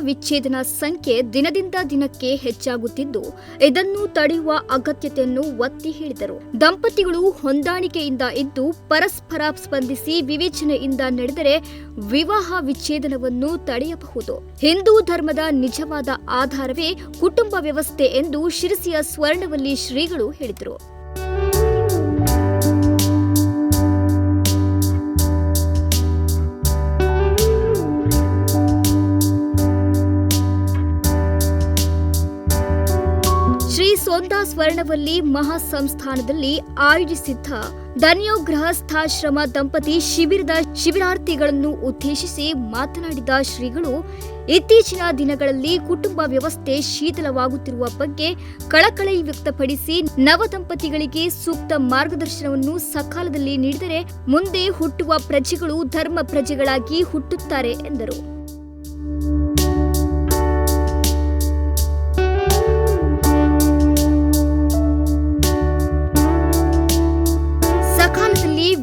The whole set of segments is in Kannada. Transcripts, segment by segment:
ವಿಚ್ಛೇದನ ಸಂಖ್ಯೆ ದಿನದಿಂದ ದಿನಕ್ಕೆ ಹೆಚ್ಚಾಗುತ್ತಿದ್ದು ಇದನ್ನು ತಡೆಯುವ ಅಗತ್ಯತೆಯನ್ನು ಒತ್ತಿ ಹೇಳಿದರು. ದಂಪತಿಗಳು ಹೊಂದಾಣಿಕೆಯಿಂದ ಇದ್ದು ಪರಸ್ಪರ ಸ್ಪಂದಿಸಿ ವಿವೇಚನೆಯಿಂದ ನಡೆದರೆ ವಿವಾಹ ವಿಚ್ಛೇದನವನ್ನು ತಡೆಯಬಹುದು. ಹಿಂದೂ ಧರ್ಮದ ನಿಜವಾದ ಆಧಾರವೇ ಕುಟುಂಬ ವ್ಯವಸ್ಥೆ ಎಂದು ಶಿರಸಿಯ ಸ್ವರ್ಣವಲ್ಲಿ ಶ್ರೀಗಳು ಹೇಳಿದರು. ಶ್ರೀ ಸೊಂದಾ ಸ್ವರ್ಣವಲ್ಲಿ ಮಹಾಸಂಸ್ಥಾನದಲ್ಲಿ ಆಯೋಜಿಸಿದ್ದ ಧನ್ಯೋ ಗೃಹಸ್ಥಾಶ್ರಮ ದಂಪತಿ ಶಿಬಿರದ ಶಿಬಿರಾರ್ಥಿಗಳನ್ನು ಉದ್ದೇಶಿಸಿ ಮಾತನಾಡಿದ ಶ್ರೀಗಳು, ಇತ್ತೀಚಿನ ದಿನಗಳಲ್ಲಿ ಕುಟುಂಬ ವ್ಯವಸ್ಥೆ ಶಿಥಿಲವಾಗುತ್ತಿರುವ ಬಗ್ಗೆ ಕಳಕಳಿ ವ್ಯಕ್ತಪಡಿಸಿ ನವ ದಂಪತಿಗಳಿಗೆ ಸೂಕ್ತ ಮಾರ್ಗದರ್ಶನವನ್ನು ಸಕಾಲದಲ್ಲಿ ನೀಡಿದರೆ ಮುಂದೆ ಹುಟ್ಟುವ ಪ್ರಜೆಗಳು ಧರ್ಮ ಪ್ರಜೆಗಳಾಗಿ ಹುಟ್ಟುತ್ತಾರೆ ಎಂದರು.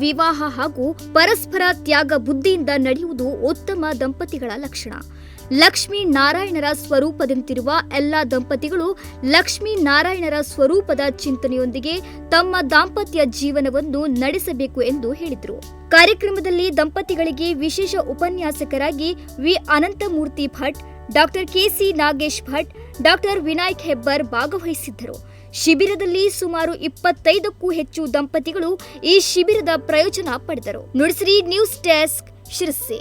ವಿವಾಹ ಹಾಗೂ ಪರಸ್ಪರ ತ್ಯಾಗ ಬುದ್ಧಿಯಿಂದ ನಡೆಯುವುದು ಉತ್ತಮ ದಂಪತಿಗಳ ಲಕ್ಷಣ. ಲಕ್ಷ್ಮೀ ನಾರಾಯಣರ ಸ್ವರೂಪದಂತಿರುವ ಎಲ್ಲ ದಂಪತಿಗಳು ಲಕ್ಷ್ಮೀ ನಾರಾಯಣರ ಸ್ವರೂಪದ ಚಿಂತನೆಯೊಂದಿಗೆ ತಮ್ಮ ದಾಂಪತ್ಯ ಜೀವನವನ್ನು ನಡೆಸಬೇಕು ಎಂದು ಹೇಳಿದರು. ಕಾರ್ಯಕ್ರಮದಲ್ಲಿ ದಂಪತಿಗಳಿಗೆ ವಿಶೇಷ ಉಪನ್ಯಾಸಕರಾಗಿ V Ananthamurthy Bhat, doctor KC Nagesh Bhat, doctor Vinayak Hebbar ಭಾಗವಹಿಸಿದ್ದರು. ಶಿಬಿರದಲ್ಲಿ ಸುಮಾರು 25ಕ್ಕೂ ಹೆಚ್ಚು ದಂಪತಿಗಳು ಈ ಶಿಬಿರದ ಪ್ರಯೋಜನ ಪಡೆದರು. Nudisiri news desk, Sirsi.